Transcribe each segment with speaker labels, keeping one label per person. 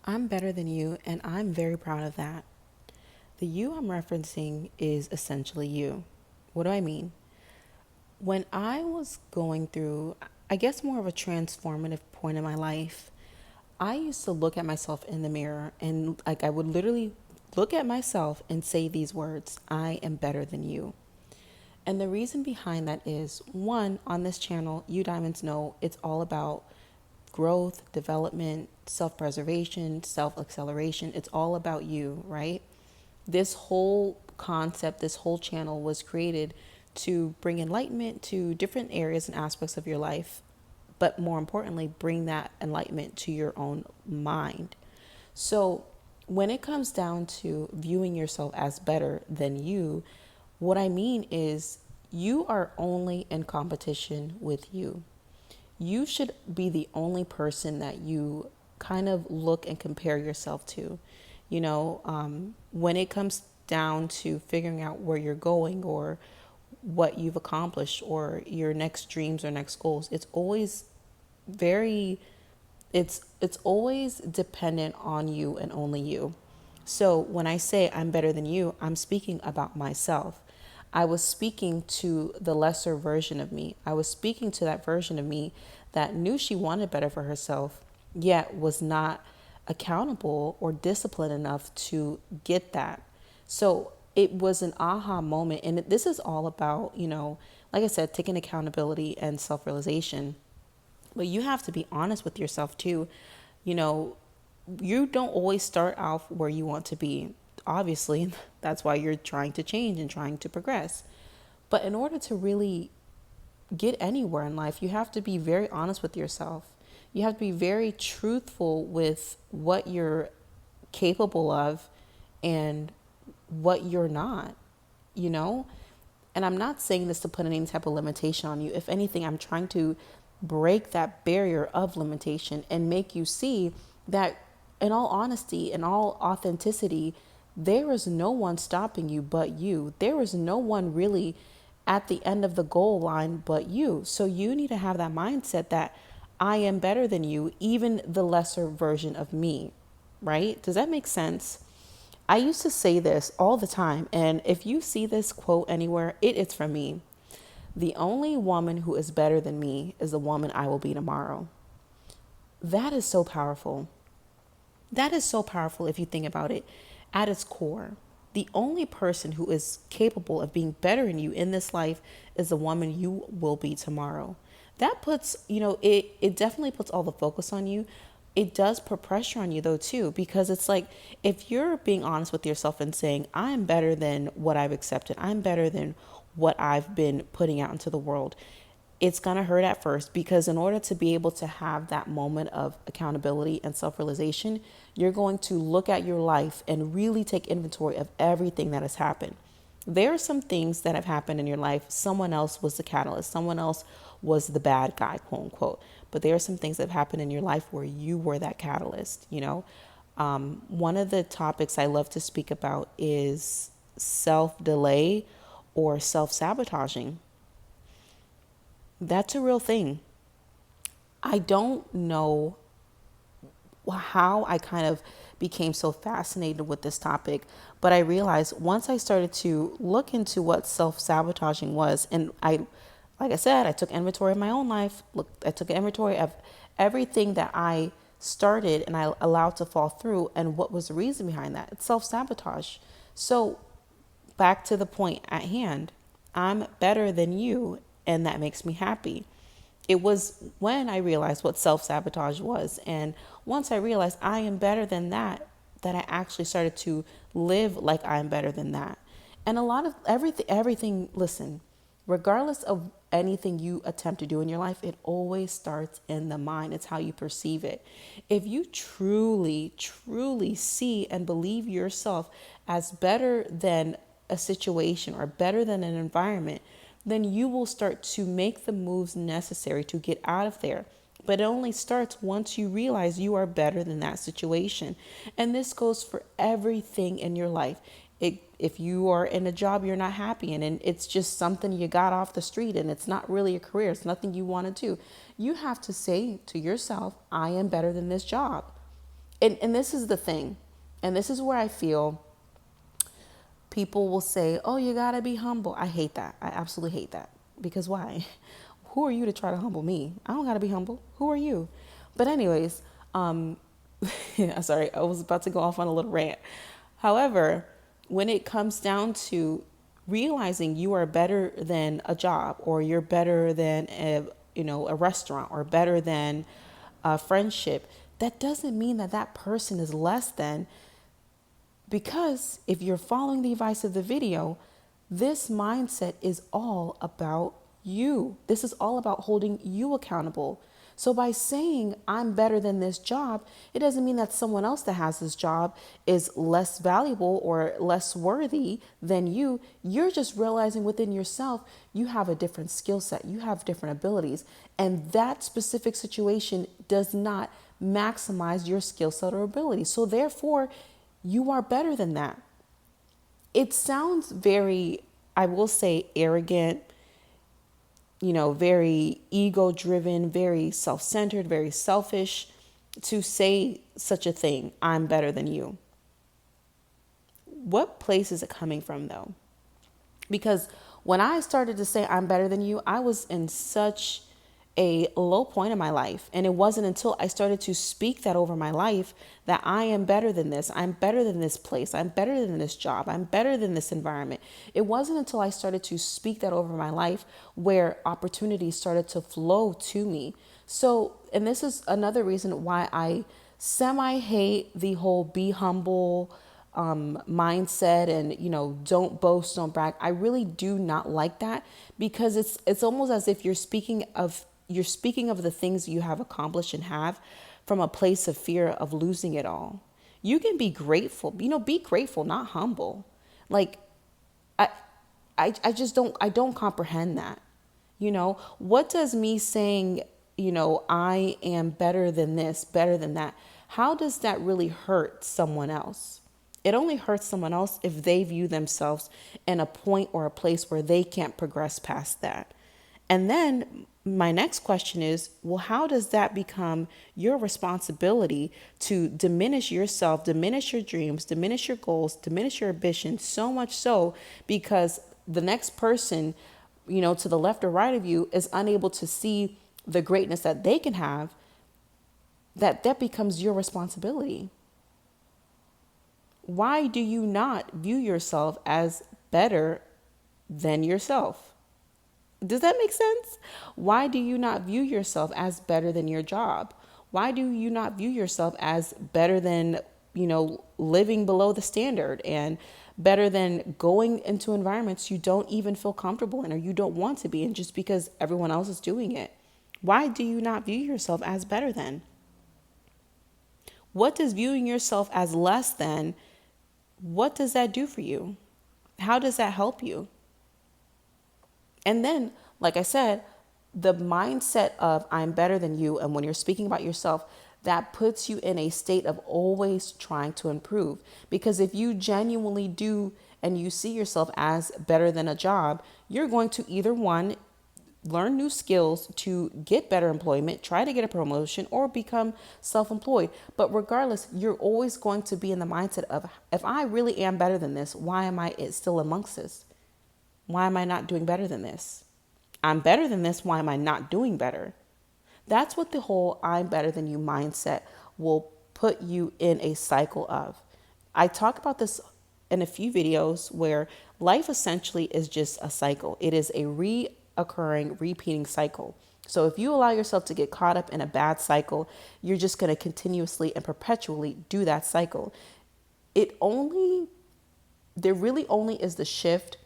Speaker 1: I'm better than you, and I'm very proud of that. The you I'm referencing is essentially you. What do I mean? When I was going through, I guess, more of a transformative point in my life, I used to look at myself in the mirror and, like, I would literally look at myself and say these words: I am better than you. And the reason behind that is, one, on this channel, you diamonds know it's all about growth, development, self preservation, self acceleration. It's all about you, right? This whole concept, this whole channel was created to bring enlightenment to different areas and aspects of your life, but more importantly, bring that enlightenment to your own mind. So, when it comes down to viewing yourself as better than you, what I mean is you are only in competition with you. You should be the only person that you kind of look and compare yourself to. When it comes down to figuring out where you're going or what you've accomplished or your next dreams or next goals, it's always very it's always dependent on you and only you. So when I say I'm better than you, I'm speaking about myself. I was speaking to the lesser version of me. I was speaking to that version of me that knew she wanted better for herself, yet was not accountable or disciplined enough to get that. So it was an aha moment. And this is all about, like I said, taking accountability and self realization. But you have to be honest with yourself too. You know, you don't always start off where you want to be. Obviously, that's why you're trying to change and trying to progress. But in order to really get anywhere in life, you have to be very honest with yourself. You have to be very truthful with what you're capable of and what you're not, you know? And I'm not saying this to put any type of limitation on you. If anything, I'm trying to break that barrier of limitation and make you see that, in all honesty, in all authenticity, there is no one stopping you but you. There is no one really at the end of the goal line but you. So you need to have that mindset that I am better than you, even the lesser version of me, right? Does that make sense? I used to say this all the time, and if you see this quote anywhere, it is from me. The only woman who is better than me is the woman I will be tomorrow. That is so powerful. That is so powerful if you think about it at its core. The only person who is capable of being better than you in this life is the woman you will be tomorrow. That puts, it definitely puts all the focus on you. It does put pressure on you though too, because it's like, if you're being honest with yourself and saying, I'm better than what I've accepted, I'm better than what I've been putting out into the world, it's going to hurt at first, because in order to be able to have that moment of accountability and self-realization, you're going to look at your life and really take inventory of everything that has happened. There are some things that have happened in your life. Someone else was the catalyst. Someone else was the bad guy, quote unquote. But there are some things that have happened in your life where you were that catalyst. One of the topics I love to speak about is self-delay or self-sabotaging. That's a real thing. I don't know how I kind of became so fascinated with this topic, but I realized once I started to look into what self-sabotaging was, and like I said, I took inventory of my own life. Look, I took inventory of everything that I started and I allowed to fall through, and what was the reason behind that? It's self-sabotage. So back to the point at hand, I'm better than you, and that makes me happy. It was when I realized what self-sabotage was, and once I realized I am better than that, that I actually started to live like I'm better than that. And a lot of everything, listen, regardless of anything you attempt to do in your life, it always starts in the mind. It's how you perceive it. If you truly, truly see and believe yourself as better than a situation or better than an environment, then you will start to make the moves necessary to get out of there. But it only starts once you realize you are better than that situation. And this goes for everything in your life. If you are in a job you're not happy in, and it's just something you got off the street and it's not really a career, it's nothing you want to do, you have to say to yourself, I am better than this job. And this is the thing, and this is where I feel people will say, oh, you gotta be humble. I hate that. I absolutely hate that. Because why? Who are you to try to humble me? I don't gotta be humble. Who are you? But anyways, sorry, I was about to go off on a little rant. However, when it comes down to realizing you are better than a job, or you're better than a restaurant, or better than a friendship, that doesn't mean that that person is less than. Because if you're following the advice of the video, this mindset is all about you. This is all about holding you accountable. So by saying I'm better than this job, it doesn't mean that someone else that has this job is less valuable or less worthy than you. You're just realizing within yourself, you have a different skill set, you have different abilities, and that specific situation does not maximize your skill set or ability. So therefore, you are better than that. It sounds very, I will say, arrogant, very ego driven, very self-centered, very selfish to say such a thing. I'm better than you. What place is it coming from though? Because when I started to say I'm better than you, I was in such a low point in my life. And it wasn't until I started to speak that over my life that I am better than this. I'm better than this place. I'm better than this job. I'm better than this environment. It wasn't until I started to speak that over my life where opportunities started to flow to me. So, and this is another reason why I semi-hate the whole be humble mindset and don't boast, don't brag. I really do not like that, because it's almost as if you're speaking of the things you have accomplished and have from a place of fear of losing it all. You can be grateful, be grateful, not humble. Like I just don't comprehend that. What does me saying, I am better than this, better than that, how does that really hurt someone else? It only hurts someone else if they view themselves in a point or a place where they can't progress past that. And then my next question is, well, how does that become your responsibility to diminish yourself, diminish your dreams, diminish your goals, diminish your ambition, so much so because the next person, to the left or right of you is unable to see the greatness that they can have, that becomes your responsibility. Why do you not view yourself as better than yourself? Does that make sense? Why do you not view yourself as better than your job? Why do you not view yourself as better than, living below the standard, and better than going into environments you don't even feel comfortable in or you don't want to be in just because everyone else is doing it? Why do you not view yourself as better than? What does viewing yourself as less than, what does that do for you? How does that help you? And then, like I said, the mindset of I'm better than you, and when you're speaking about yourself, that puts you in a state of always trying to improve. Because if you genuinely do and you see yourself as better than a job, you're going to either one, learn new skills to get better employment, try to get a promotion, or become self-employed. But regardless, you're always going to be in the mindset of, if I really am better than this, why am I still amongst this? Why am I not doing better than this? I'm better than this. Why am I not doing better? That's what the whole I'm better than you mindset will put you in a cycle of. I talk about this in a few videos where life essentially is just a cycle. It is a reoccurring, repeating cycle. So if you allow yourself to get caught up in a bad cycle, you're just going to continuously and perpetually do that cycle. There really only is the shift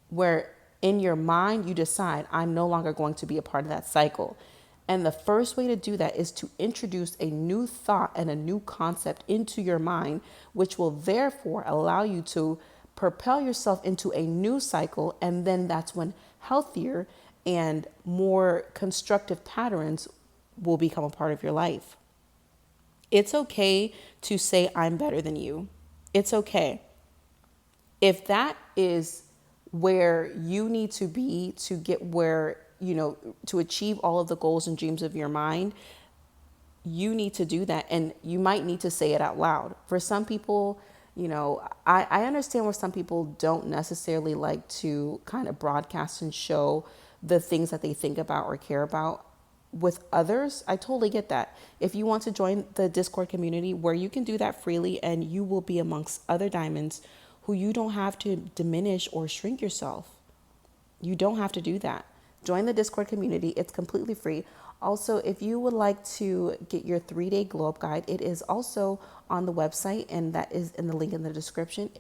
Speaker 1: where in your mind you decide, I'm no longer going to be a part of that cycle. And the first way to do that is to introduce a new thought and a new concept into your mind, which will therefore allow you to propel yourself into a new cycle. And then that's when healthier and more constructive patterns will become a part of your life. It's okay to say, I'm better than you. It's okay. If that is where you need to be to get where, to achieve all of the goals and dreams of your mind, you need to do that, and you might need to say it out loud. For some people, I understand where some people don't necessarily like to kind of broadcast and show the things that they think about or care about. With others, I totally get that. If you want to join the Discord community where you can do that freely and you will be amongst other diamonds who you don't have to diminish or shrink yourself. You don't have to do that. Join the Discord community. It's completely free. Also, if you would like to get your 3-day glow up guide, it is also on the website, and that is in the link in the description.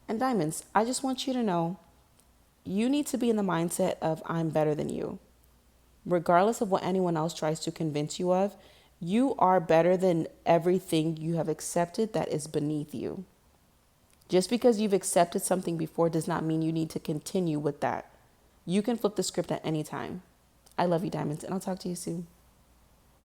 Speaker 1: And diamonds, I just want you to know you need to be in the mindset of I'm better than you. Regardless of what anyone else tries to convince you of, you are better than everything you have accepted that is beneath you. Just because you've accepted something before does not mean you need to continue with that. You can flip the script at any time. I love you, diamonds, and I'll talk to you soon.